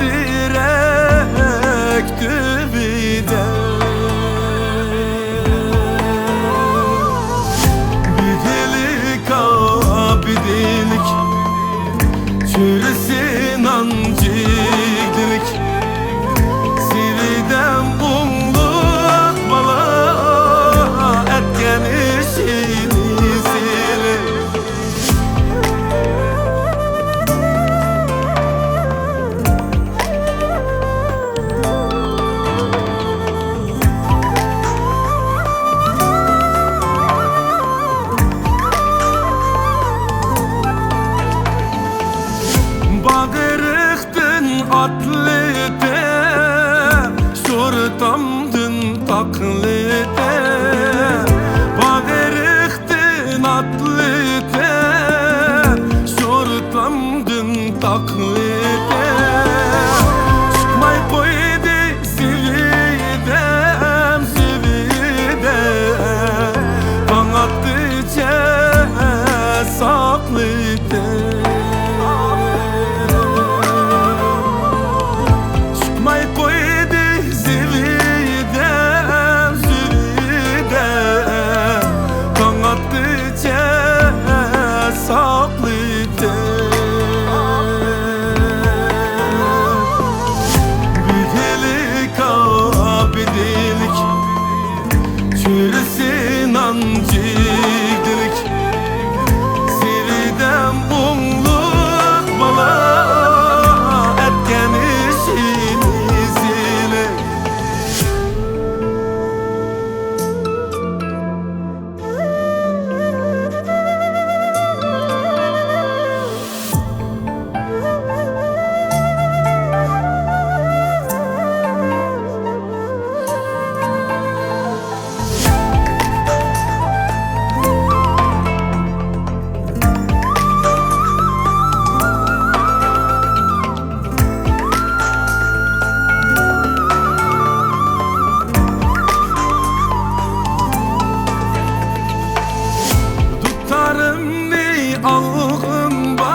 direk dibide Bidilik abidilik Çürüsün anciklik Sividen bunluk bala Etken işini silir Bağırıktın atlete Şortamdın taklete Bağırıktın atlete Şortamdın taklete Çıkmay koydu sividem sividem Kanattıca saklıte Saklıte Bidilik abidilik Çürüsün anciklik Sividen bunluk bala Etken işini silir Ağımba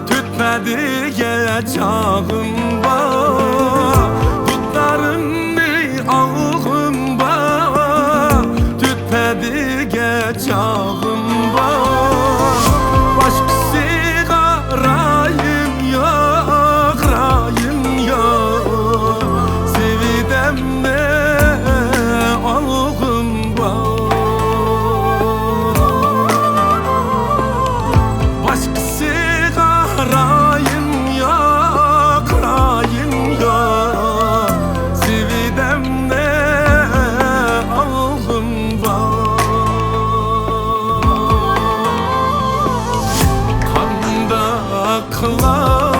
tütmedi çağımba Tutlarımı ağımba tütmedi çağımba Başkası rayım yok, rayım yok Sevidemde ağımba Rayım yok, rayım yok Sividemde ağım var Kanda aklar,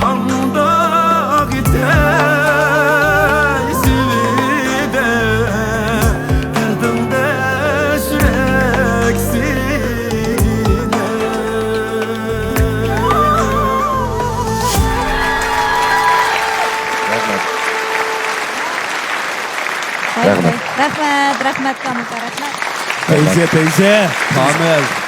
kanda gider Sivide, derdimde süreksin Rahmat, rahmat Kamil, rahmat. Teyze, Kamil.